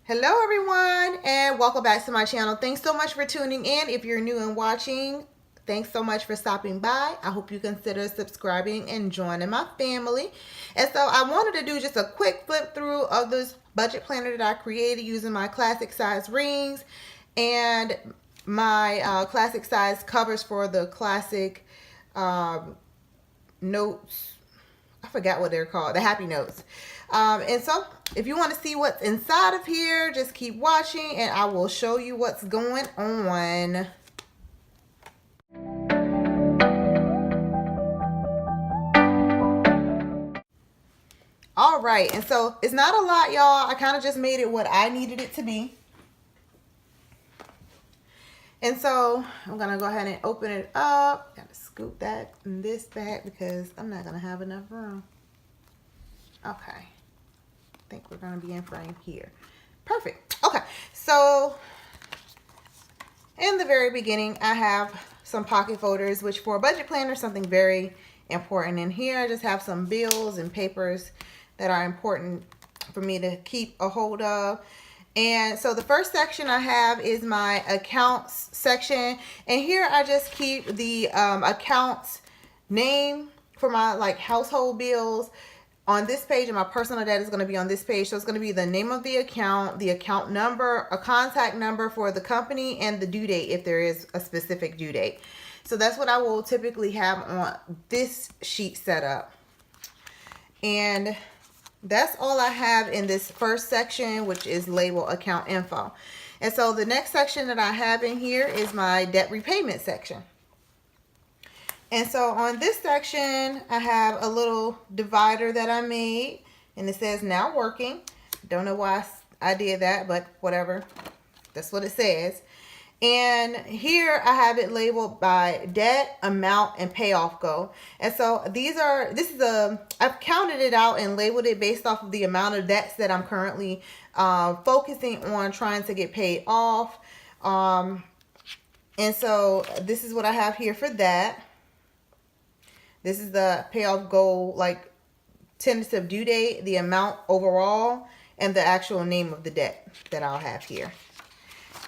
Hello everyone and welcome back to my channel. Thanks so much for tuning in. If you're new and watching, thanks so much for stopping by. I hope you consider subscribing and joining my family. And so I wanted to do just a quick flip through of this budget planner that I created using my classic size rings and my classic size covers for the classic notes. I forgot what they're called, the happy notes. And so if you want to see what's inside of here, just keep watching and I will show you what's going on. All right, and so it's not a lot, y'all. I kind of just made it what I needed it to be. And so I'm gonna go ahead and open it up. Gotta scoop that and this back because I'm not gonna have enough room. Okay, I think we're gonna be in frame here. Perfect. Okay, so in the very beginning, I have some pocket folders, which for a budget planner is something very important. In here, I just have some bills and papers that are important for me to keep a hold of. And so the first section I have is my accounts section. And here I just keep the accounts name for my household bills on this page, and my personal debt is going to be on this page. So it's going to be the name of the account number, a contact number for the company, and the due date if there is a specific due date. So that's what I will typically have on this sheet setup. And that's all I have in this first section, which is labeled account info. And so the next section that I have in here is my debt repayment section. And so on this section, I have a little divider that I made, and it says now working. Don't know why I did that, but whatever. That's what it says. And here I have it labeled by debt, amount, and payoff goal. And so I've counted it out and labeled it based off of the amount of debts that I'm currently focusing on trying to get paid off. And so this is what I have here for that. This is the payoff goal, tentative due date, the amount overall, and the actual name of the debt that I'll have here.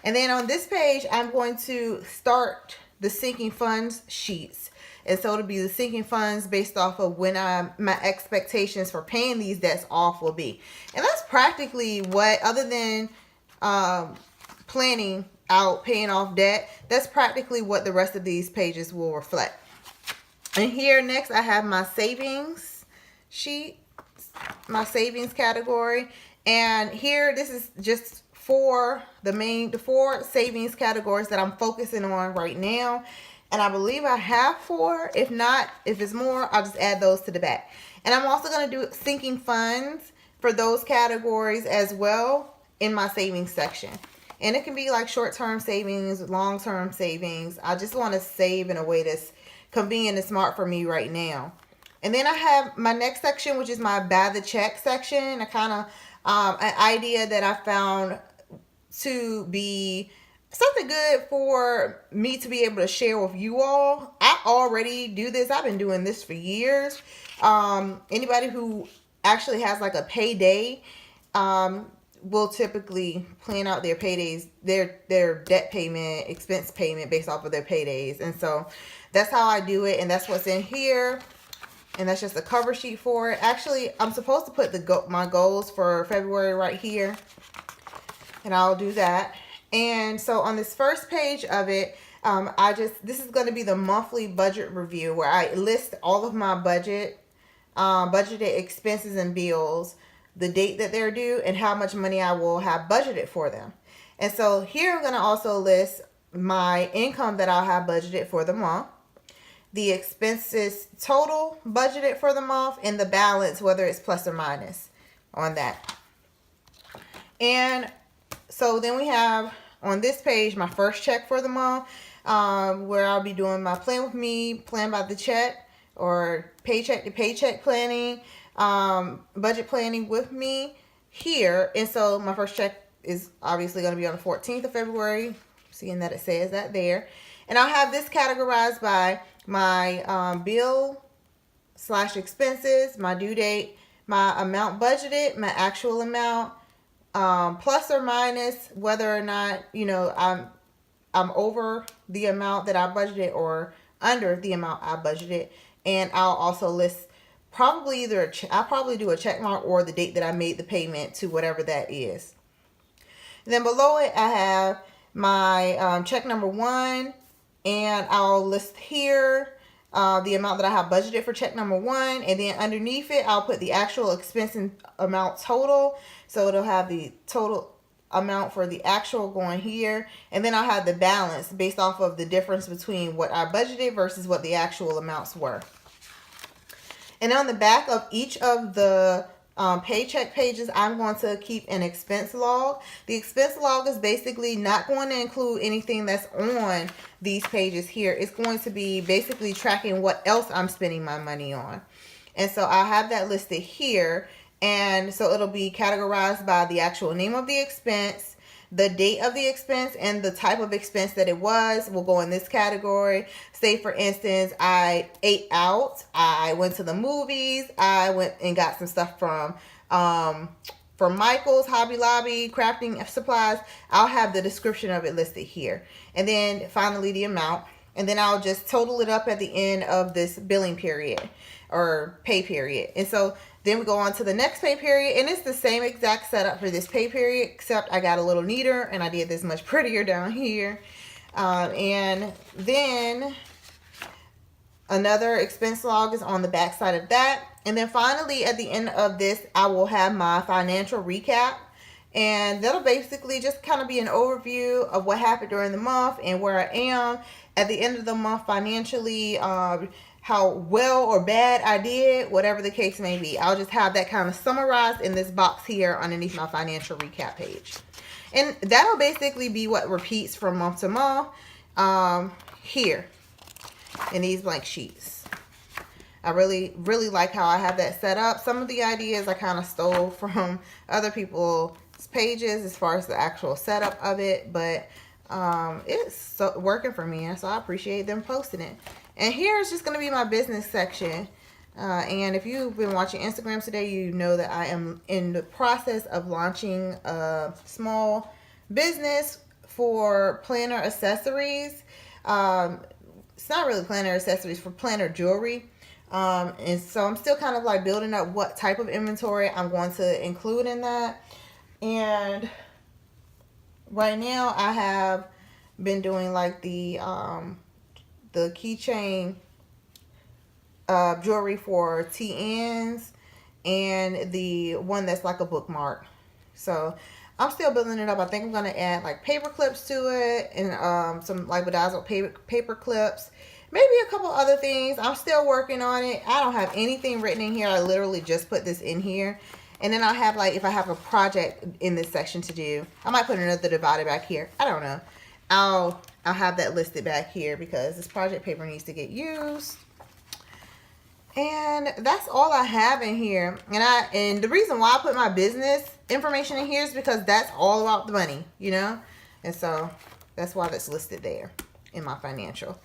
And then on this page, I'm going to start the sinking funds sheets. And so it'll be the sinking funds based off of when my expectations for paying these debts off will be. And that's practically what, other than planning out paying off debt, that's practically what the rest of these pages will reflect. And here next I have my savings sheet, my savings category. And here this is just for the four savings categories that I'm focusing on right now. And I believe I have 4. If not, if it's more, I'll just add those to the back. And I'm also going to do sinking funds for those categories as well in my savings section. And it can be like short-term savings, long-term savings. I just want to save in a way that's convenient and smart for me right now. And then I have my next section, which is my buy the check section. An idea that I found to be something good for me to be able to share with you all. I already do this. I've been doing this for years. Anybody who actually has a payday will typically plan out their paydays, their debt payment, expense payment based off of their paydays. And so that's how I do it, and that's what's in here. And that's just a cover sheet for it. Actually, I'm supposed to put my goals for February right here, and I'll do that. And so on this first page of it, this is going to be the monthly budget review where I list all of my budgeted expenses and bills, the date that they're due, and how much money I will have budgeted for them. And so here I'm going to also list my income that I'll have budgeted for the month, the expenses total budgeted for the month, and the balance, whether it's plus or minus on that. And so then we have on this page my first check for the month, where I'll be doing my plan with me, plan by the check, or paycheck to paycheck planning, budget planning with me here. And so my first check is obviously going to be on the 14th of February, seeing that it says that there. And I'll have this categorized by my bill / expenses, my due date, my amount budgeted, my actual amount, plus or minus whether or not, you know, I'm over the amount that I budgeted or under the amount I budgeted. And I'll also list probably either I'll probably do a check mark or the date that I made the payment to whatever that is. And then below it, I have my check number 1, and I'll list here the amount that I have budgeted for check number 1, and then underneath it, I'll put the actual expense and amount total. So it'll have the total amount for the actual going here, and then I'll have the balance based off of the difference between what I budgeted versus what the actual amounts were. And on the back of each of the paycheck pages, I'm going to keep an expense log. The expense log is basically not going to include anything that's on these pages here. It's going to be basically tracking what else I'm spending my money on. And so I'll have that listed here. And so it'll be categorized by the actual name of the expense, the date of the expense, and the type of expense that it was will go in this category. Say, for instance, I ate out, I went to the movies, I went and got some stuff from Michael's, Hobby Lobby, crafting supplies. I'll have the description of it listed here. And then finally the amount. And then I'll just total it up at the end of this billing period or pay period. And so then we go on to the next pay period, and it's the same exact setup for this pay period, except I got a little neater and I did this much prettier down here. And then another expense log is on the back side of that. And then finally, at the end of this, I will have my financial recap. And that'll basically just kind of be an overview of what happened during the month and where I am at the end of the month financially, how well or bad I did, whatever the case may be. I'll just have that kind of summarized in this box here underneath my financial recap page. And that'll basically be what repeats from month to month here in these blank sheets. I really like how I have that set up. Some of the ideas I kind of stole from other people's pages as far as the actual setup of it, but it's working for me, and so I appreciate them posting it. And here is just going to be my business section. And if you've been watching Instagram today, you know that I am in the process of launching a small business for planner accessories. It's not really planner accessories, for planner jewelry. And so I'm still kind of like building up what type of inventory I'm going to include in that. And right now I have been doing like the keychain jewelry for TNs and the one that's like a bookmark. So I'm still building it up. I think I'm going to add like paper clips to it and some like bedazzled paper clips. Maybe a couple other things. I'm still working on it. I don't have anything written in here. I literally just put this in here. And then I'll have like, if I have a project in this section to do, I might put another divider back here. I don't know. I'll have that listed back here because this project paper needs to get used. And that's all I have in here. And the reason why I put my business information in here is because that's all about the money, you know? And so that's why that's listed there in my financial.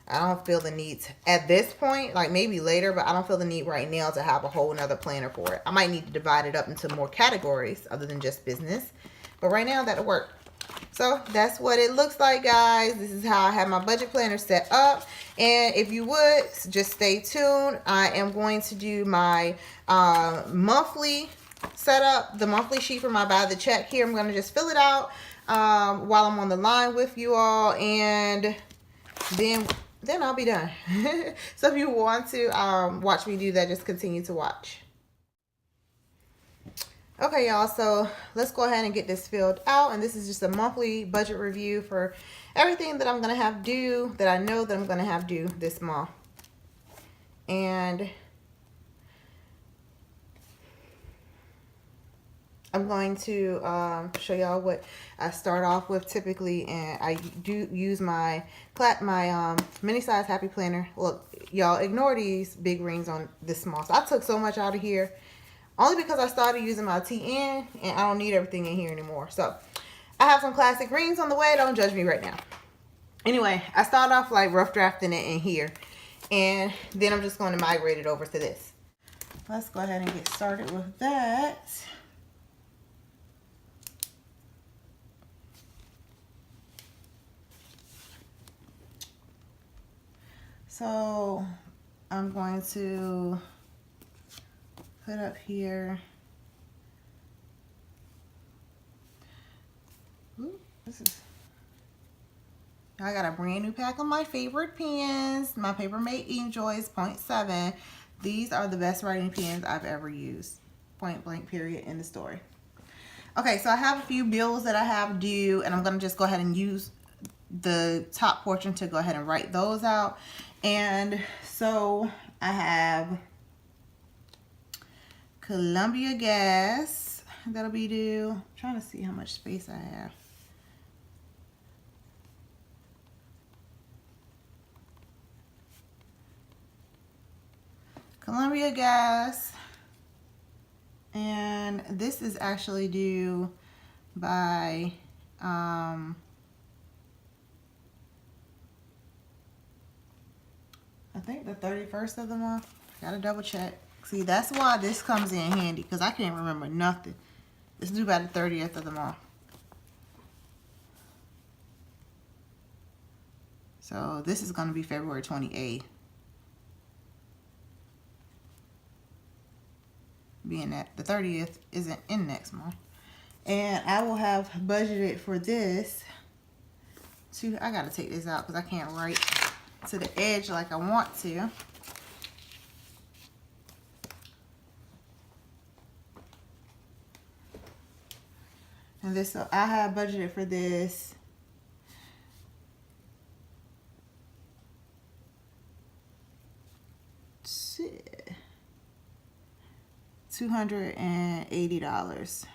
I don't feel the need to, at this point, like maybe later, but I don't feel the need right now to have a whole nother planner for it. I might need to divide it up into more categories other than just business. But right now that'll work. So that's what it looks like, guys. This is how I have my budget planner set up. And if you would, just stay tuned. I am going to do my monthly setup, the monthly sheet for my buy the check here. I'm going to just fill it out while I'm on the line with you all. And then I'll be done. So if you want to watch me do that, just continue to watch. Okay, y'all, so let's go ahead and get this filled out. And this is just a monthly budget review for everything that I'm going to have due, that I know that I'm going to have due this month. And I'm going to show y'all what I start off with typically, and I do use my mini size happy planner. Look, y'all, ignore these big rings on this small. So I took so much out of here only because I started using my TN, and I don't need everything in here anymore. So I have some classic rings on the way. Don't judge me right now. Anyway, I start off like rough drafting it in here, and then I'm just going to migrate it over to this. Let's go ahead and get started with that. So I'm going to put up here. Ooh, this is. I got a brand new pack of my favorite pens. My Paper Mate Enjoys .7. These are the best writing pens I've ever used. Point blank period, in the story. Okay, so I have a few bills that I have due, and I'm going to just go ahead and use the top portion to go ahead and write those out. And so I have Columbia Gas that'll be due. I'm trying to see how much space I have. Columbia Gas, and this is actually due by I think the 31st of the month. Gotta double check. See, that's why this comes in handy, because I can't remember nothing. It's due by the 30th of the month. So this is going to be February 28th. Being that the 30th isn't in next month. And I will have budgeted for this to, I gotta take this out because I can't write to the edge like I want to. And this, so I have budgeted for this $280.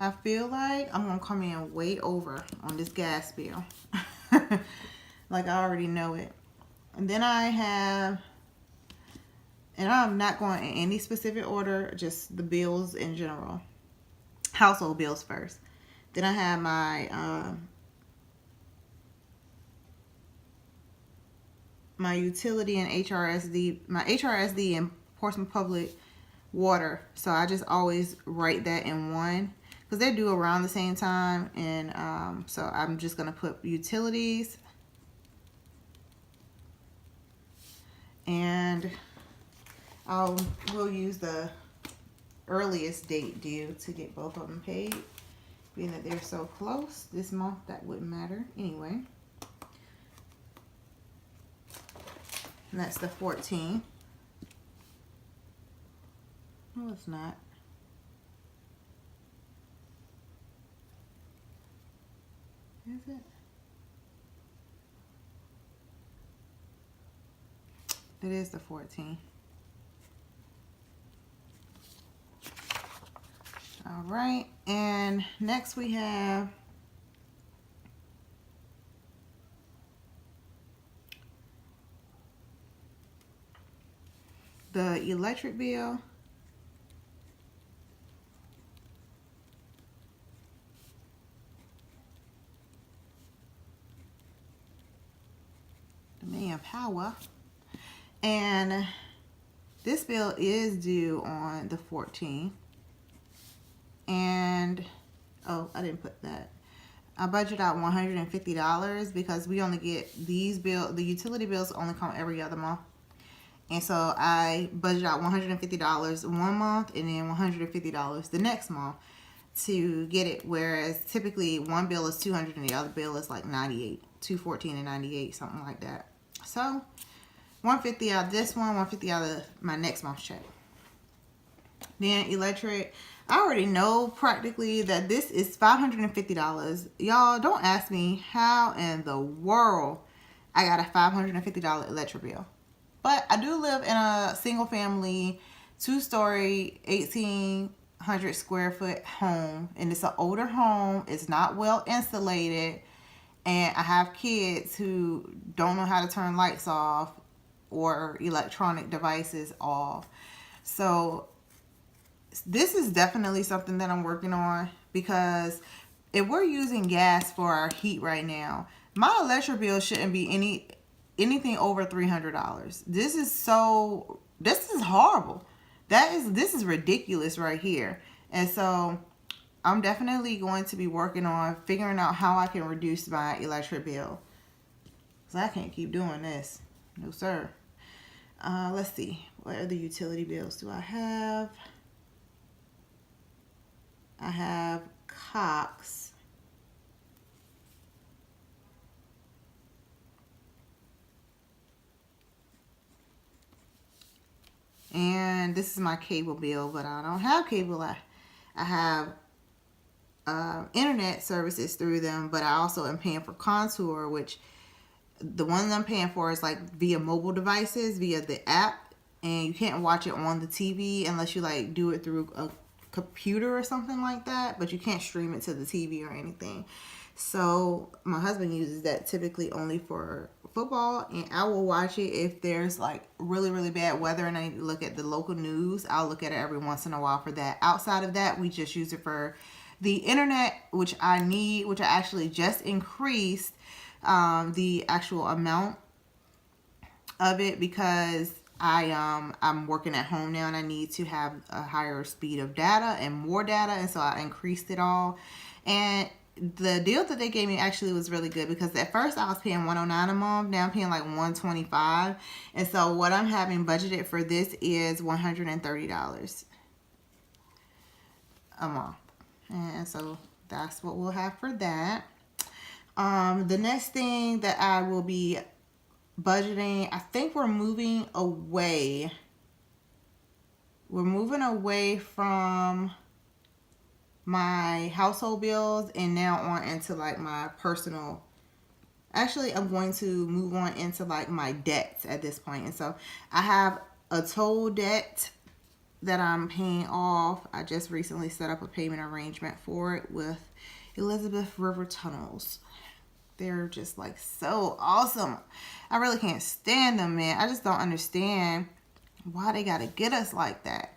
I feel like I'm gonna come in way over on this gas bill. Like I already know it. And then I have, and I'm not going in any specific order, just the bills in general. Household bills first. Then I have my my utility and HRSD, my HRSD and Portsmouth Public Water. So I just always write that in one because they're due around the same time. And so I'm just going to put utilities. And we'll use the earliest date due to get both of them paid. Being that they're so close this month, that wouldn't matter anyway. And that's the 14th. No, it's not. Is it? It is the 14th. All right, and next we have the electric bill. The manpower. And this bill is due on the 14th. And, oh, I didn't put that. I budget out $150 because we only get these bills, the utility bills only come every other month. And so I budget out $150 one month and then $150 the next month to get it. Whereas typically one bill is $200 and the other bill is like $98, $214 and $98, something like that. So $150 out of this one, $150 out of my next month's check. Then electric, I already know practically that this is $550. Y'all don't ask me how in the world I got a $550 electric bill. But I do live in a single family, 2-story, 1,800 square foot home. And it's an older home. It's not well insulated. And I have kids who don't know how to turn lights off or electronic devices off. So this is definitely something that I'm working on, because if we're using gas for our heat right now, my electric bill shouldn't be anything over $300. This is horrible. This is ridiculous right here. And so I'm definitely going to be working on figuring out how I can reduce my electric bill. So I can't keep doing this. No, sir. Let's see. What other utility bills do I have? I have Cox. And this is my cable bill, but I don't have cable. I have internet services through them, but I also am paying for Contour, which the one I'm paying for is like via mobile devices, via the app, and you can't watch it on the TV unless you like do it through a computer or something like that, but you can't stream it to the TV or anything. So my husband uses that typically only for football, and I will watch it if there's like really, really bad weather and I need to look at the local news. I'll look at it every once in a while for that. Outside of that, we just use it for the internet, which I need, which I actually just increased the actual amount of it because I'm working at home now and I need to have a higher speed of data and more data, and so I increased it all. And the deal that they gave me actually was really good because at first I was paying $109 a month. Now I'm paying like $125, and so what I'm having budgeted for this is $130 a month, and so that's what we'll have for that. The next thing that I will be budgeting, I think we're moving away. We're moving away from my household bills and now on into like my personal. Actually, I'm going to move on into like my debts at this point. And so I have a toll debt that I'm paying off. I just recently set up a payment arrangement for it with Elizabeth River Tunnels. They're just like so awesome. I really can't stand them, man. I just don't understand why they gotta get us like that.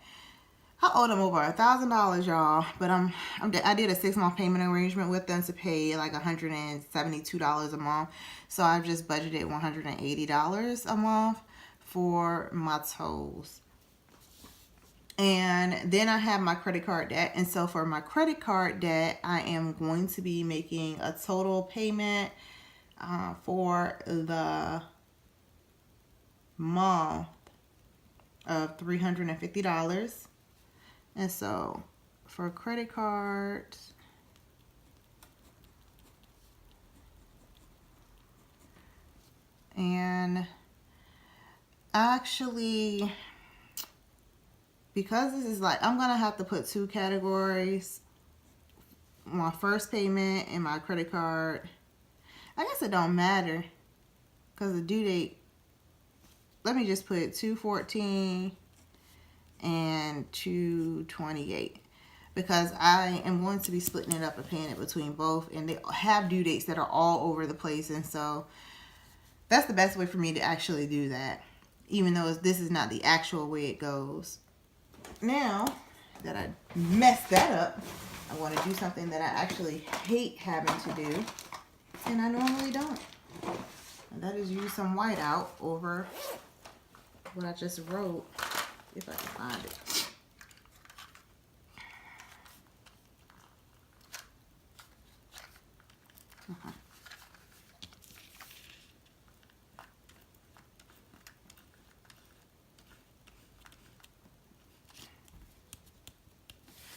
I owe them over $1,000, y'all. But I did a 6-month payment arrangement with them to pay like $172 a month. So I've just budgeted $180 a month for my tolls. And then I have my credit card debt. And so for my credit card debt, I am going to be making a total payment for the month of $350. And so for credit cards, and actually, because this is like, I'm going to have to put 2 categories. My first payment and my credit card. I guess it don't matter because the due date, let me just put 2/14 and 2/28 because I am going to be splitting it up and paying it between both, and they have due dates that are all over the place, and so that's the best way for me to actually do that, even though this is not the actual way it goes. Now that I messed that up, I want to do something that I actually hate having to do, and I normally don't. And that is use some whiteout over what I just wrote, if I can find it.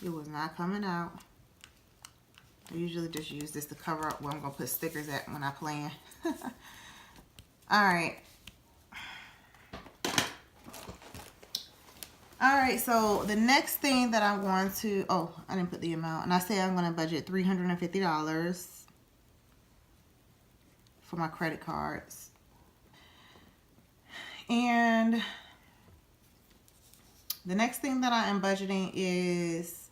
It was not coming out. I usually just use this to cover up where I'm going to put stickers at when I plan. Alright. Alright, so the next thing that I want to... Oh, I didn't put the amount. And I say I'm going to budget $350 for my credit cards. And the next thing that I am budgeting is...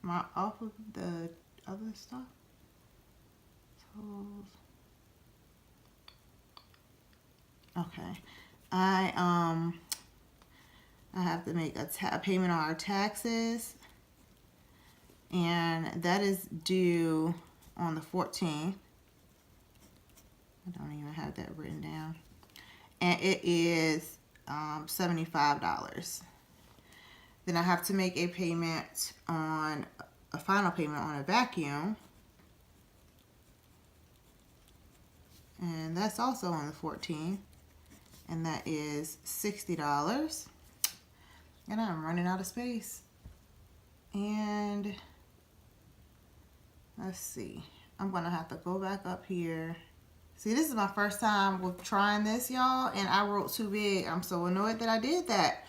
am I off of the other stuff? Totals. Okay. I have to make a payment on our taxes, and that is due on the 14th. I don't even have that written down. And it is $75. Then I have to make a payment on a final payment on a vacuum. And that's also on the 14th. And that is $60. And I'm running out of space. And let's see. I'm going to have to go back up here. See, this is my first time with trying this, y'all. And I wrote too big. I'm so annoyed that I did that.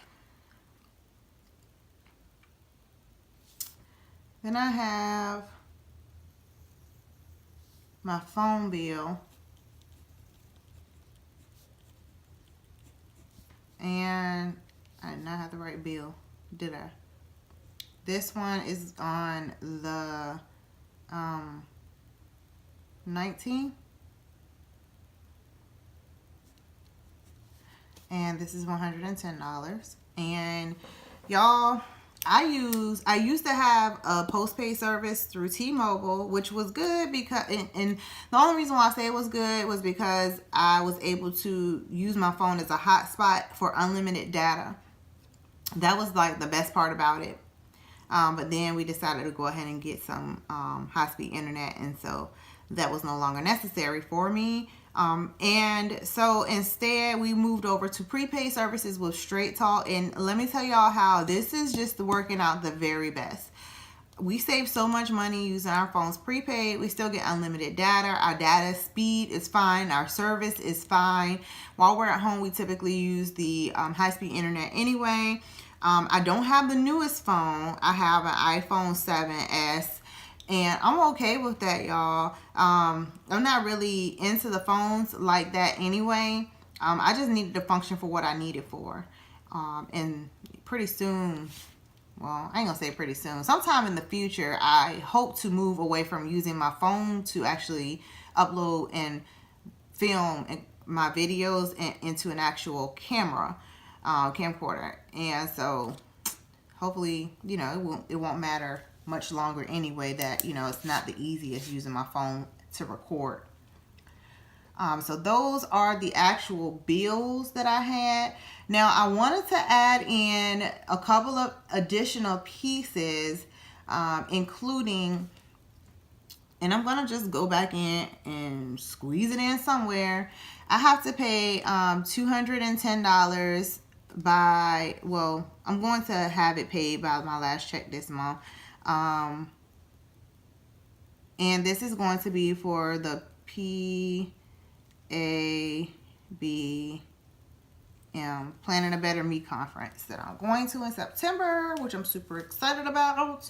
Then I have my phone bill. And I did not have the right bill, did I? This one is on the 19th. And this is $110. And y'all, I used to have a postpaid service through T-Mobile, which was good because, and the only reason why I say it was good was because I was able to use my phone as a hotspot for unlimited data. That was like the best part about it. But then we decided to go ahead and get some high-speed internet, and so that was no longer necessary for me. And so instead we moved over to prepaid services with Straight Talk. And let me tell y'all how this is just working out the very best. We save so much money using our phones prepaid. We still get unlimited data. Our data speed is fine. Our service is fine. While we're at home, we typically use the high-speed internet anyway. I don't have the newest phone. I have an iPhone 7S. And I'm okay with that, y'all. I'm not really into the phones like that anyway. I just needed to function for what I needed for. And pretty soon, well, I ain't gonna say pretty soon. Sometime in the future, I hope to move away from using my phone to actually upload and film my videos into an actual camcorder. And so hopefully, you know, it won't matter much longer anyway that, you know, it's not the easiest using my phone to record. So those are the actual bills that I had. Now I wanted to add in a couple of additional pieces, including, and I'm gonna just go back in and squeeze it in somewhere. I have to pay $210 by, well, I'm going to have it paid by my last check this month. And this is going to be for the PABM, Planning a Better Me conference that I'm going to in September, which I'm super excited about.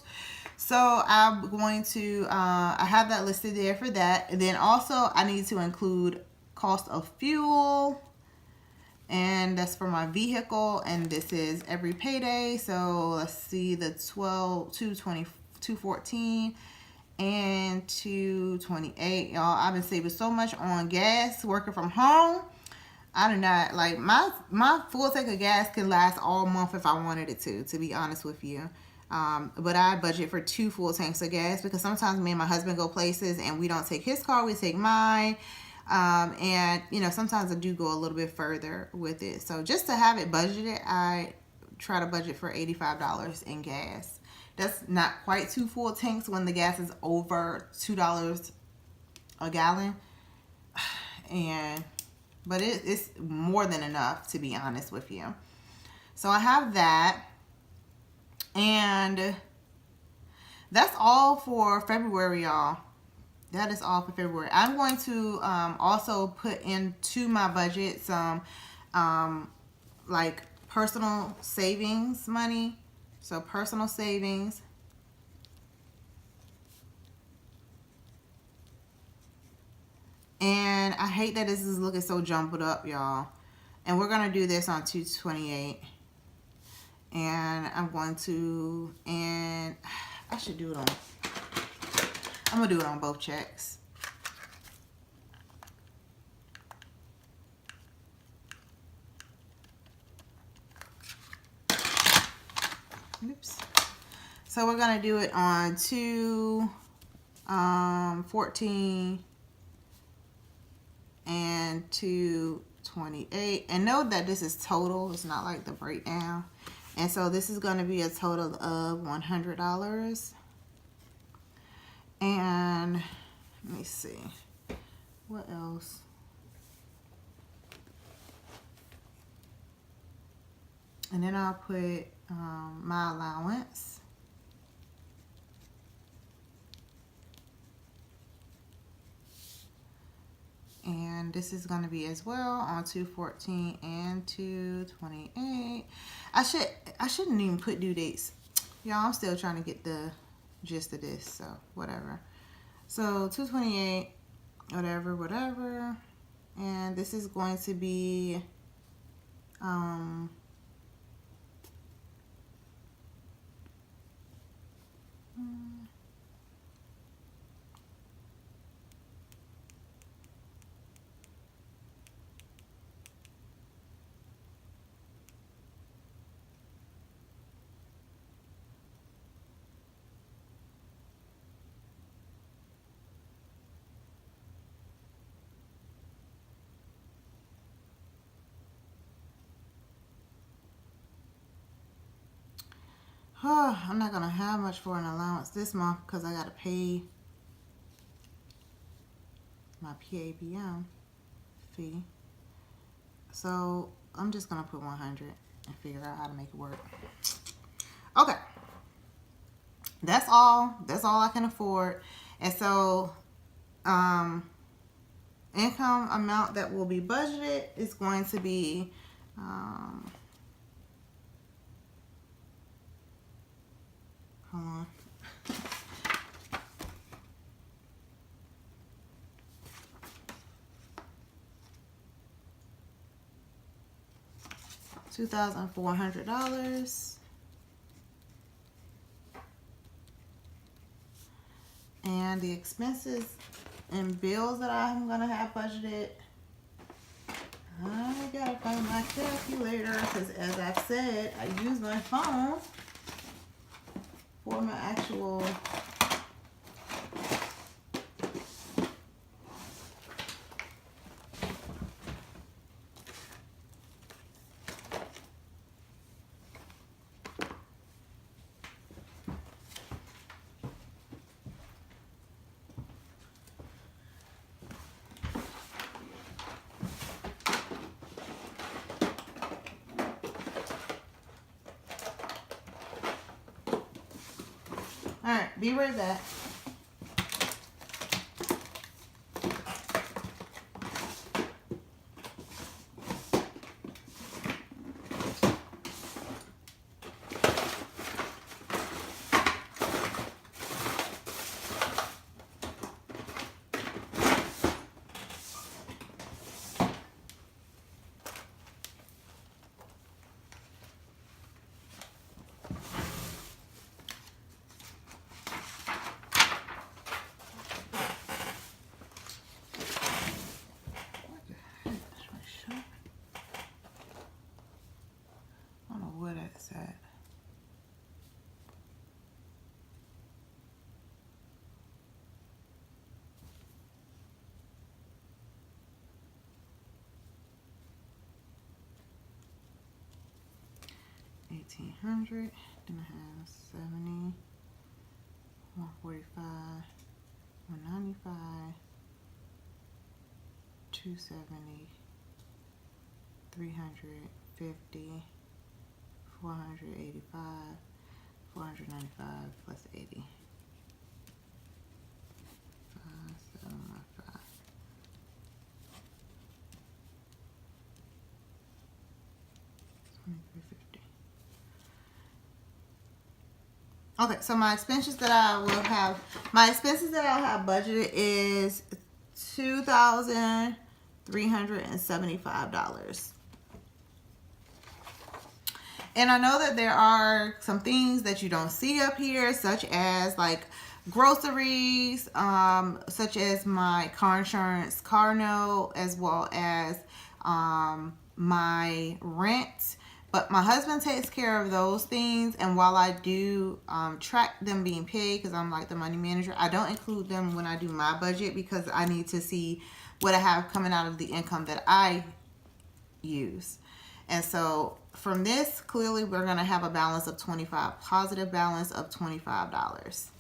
So I'm going to, I have that listed there for that. And then also I need to include cost of fuel, and that's for my vehicle, and this is every payday. So let's see, the 214 and 228. Y'all, I've been saving so much on gas working from home. I do not, like, my full tank of gas can last all month if I wanted it to be honest with you. But I budget for 2 full tanks of gas because sometimes me and my husband go places and we don't take his car, we take mine. And you know, sometimes I do go a little bit further with it. So just to have it budgeted, I try to budget for $85 in gas. That's not quite 2 full tanks when the gas is over $2 a gallon. But it's more than enough, to be honest with you. So I have that. And that's all for February, y'all. That is all for February. I'm going to also put into my budget some like personal savings money. So personal savings. And I hate that this is looking so jumbled up, y'all. And we're going to do this on 228. And I'm going to, and I should do it on, I'm going to do it on both checks. Oops. So we're going to do it on 214 and 228. And note that this is total. It's not like the breakdown. And so this is going to be a total of $100. And let me see, what else? And then I'll put my allowance. And this is going to be as well on 2/14 and 2/28. I shouldn't even put due dates. Y'all, I'm still trying to get the gist of this, so whatever. So 2/28, whatever. And this is going to be 2. I'm not going to have much for an allowance this month because I got to pay my PABM fee. So I'm just going to put 100 and figure out how to make it work. Okay. That's all I can afford. And so income amount that will be budgeted is going to be hold on. $2,400. And the expenses and bills that I'm gonna have budgeted, I gotta find my calculator because, as I've said, I use my phone for my actual Alright, be right back. At. $1,800. Then I have 70, 145, 195, 270, 350. 485, 495 plus 80. 5,715. Okay, so my expenses that I'll have budgeted is $2,375. And I know that there are some things that you don't see up here, such as like groceries, such as my car insurance, car note, as well as my rent. But my husband takes care of those things, and while I do track them being paid because I'm like the money manager, I don't include them when I do my budget because I need to see what I have coming out of the income that I use. And so from this, clearly we're going to have a balance of $25, positive balance of $25.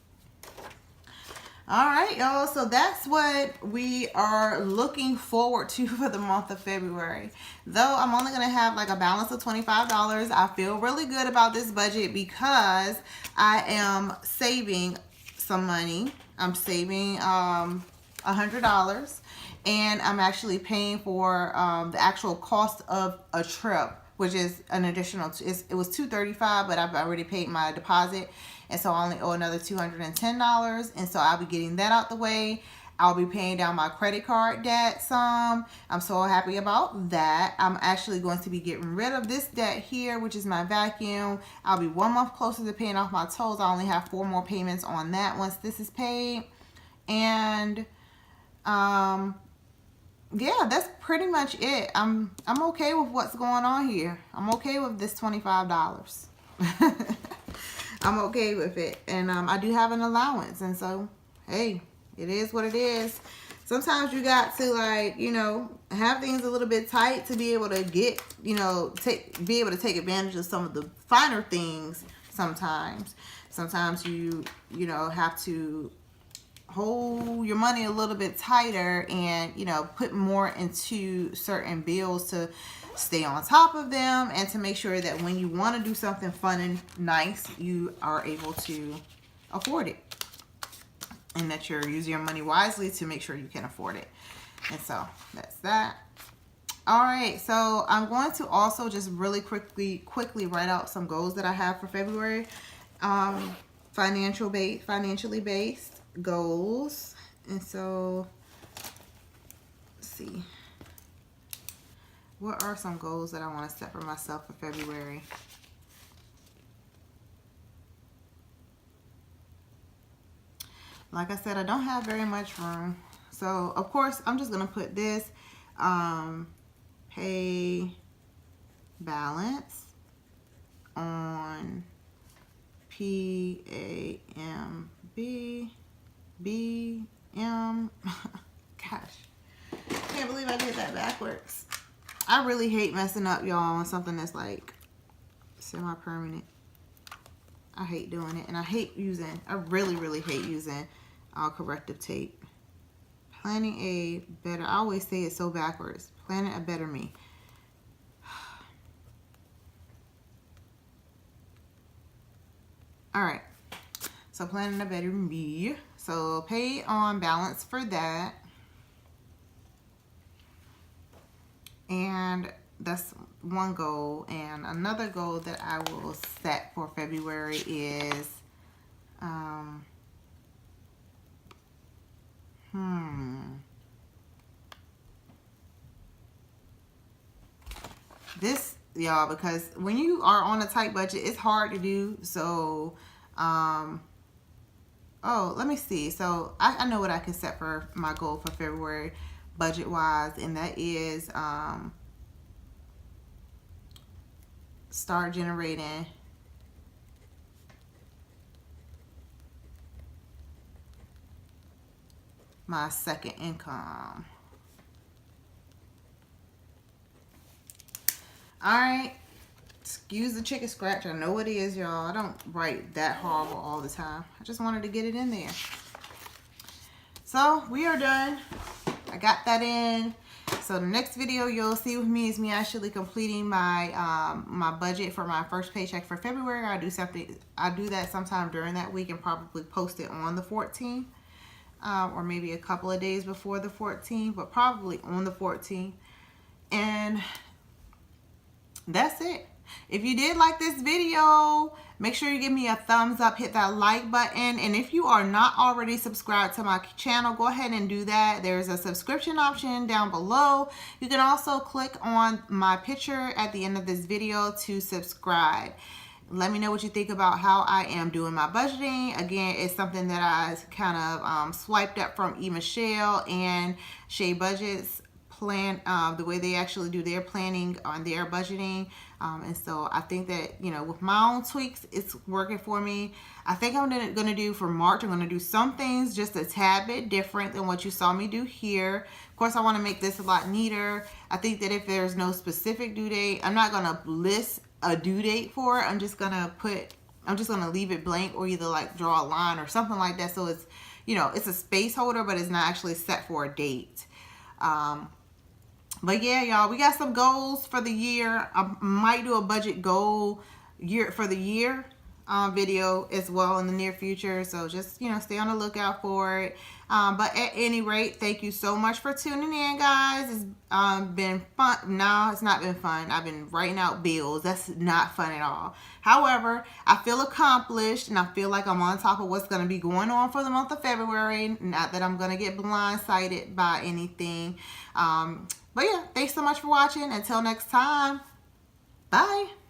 All right, y'all. So that's what we are looking forward to for the month of February. Though I'm only going to have like a balance of $25, I feel really good about this budget because I am saving some money. I'm saving $100, and I'm actually paying for the actual cost of a trip, which is an additional. It was $235, but I've already paid my deposit, and so I only owe another $210, and so I'll be getting that out the way. I'll be paying down my credit card debt some. I'm so happy about that. I'm actually going to be getting rid of this debt here, which is my vacuum. I'll be 1 month closer to paying off my tolls. I only have 4 more payments on that once this is paid. And yeah, that's pretty much it. I'm okay with what's going on here. I'm okay with this $25. I'm okay with it. And I do have an allowance, and so hey, it is what it is. Sometimes you got to, like, you know, have things a little bit tight to be able to get, you know, be able to take advantage of some of the finer things. Sometimes you know, have to hold your money a little bit tighter and, you know, put more into certain bills to stay on top of them and to make sure that when you want to do something fun and nice, you are able to afford it, and that you're using your money wisely to make sure you can afford it. And so that's that. All right, so I'm going to also just really quickly write out some goals that I have for February. Financially based goals. And so let's see, what are some goals that I want to set for myself for February? Like I said, I don't have very much room, so of course I'm just gonna put this pay balance on PAMBM. Gosh, can't believe I did that backwards. I really hate messing up, y'all, on something that's like semi-permanent. I hate doing it, and I really hate using corrective tape. Planning a better, I always say it so backwards. Planning a better me. All right, so planning a better me. So pay on balance for that. And that's one goal. And another goal that I will set for February is this, y'all, because when you are on a tight budget, it's hard to do. So oh, let me see. So I know what I can set for my goal for February budget wise, and that is start generating my second income. All right, excuse the chicken scratch. I know it is, y'all. I don't write that horrible all the time. I just wanted to get it in there. So we are done. I got that in. So the next video you'll see with me is me actually completing my my budget for my first paycheck for February. I do that sometime during that week and probably post it on the 14th. Or maybe a couple of days before the 14th, but probably on the 14th. And that's it. If you did like this video, make sure you give me a thumbs up, hit that like button. And if you are not already subscribed to my channel, go ahead and do that. There's a subscription option down below. You can also click on my picture at the end of this video to subscribe. Let me know what you think about how I am doing my budgeting. Again, it's something that I kind of swiped up from Michelle and Shea Budget's plan, the way they actually do their planning on their budgeting. And so I think that, you know, with my own tweaks, it's working for me. I think I'm going to do for March, I'm going to do some things just a tad bit different than what you saw me do here. Of course, I want to make this a lot neater. I think that if there's no specific due date, I'm not going to list a due date for it. I'm just going to leave it blank, or either like draw a line or something like that, so it's, you know, it's a space holder, but it's not actually set for a date. But yeah, y'all, we got some goals for the year. I might do a budget goal for the year video as well in the near future. So just, you know, stay on the lookout for it. But at any rate, thank you so much for tuning in, guys. It's been fun. No, it's not been fun. I've been writing out bills. That's not fun at all. However, I feel accomplished, and I feel like I'm on top of what's going to be going on for the month of February. Not that I'm going to get blindsided by anything. But yeah, thanks so much for watching. Until next time, bye.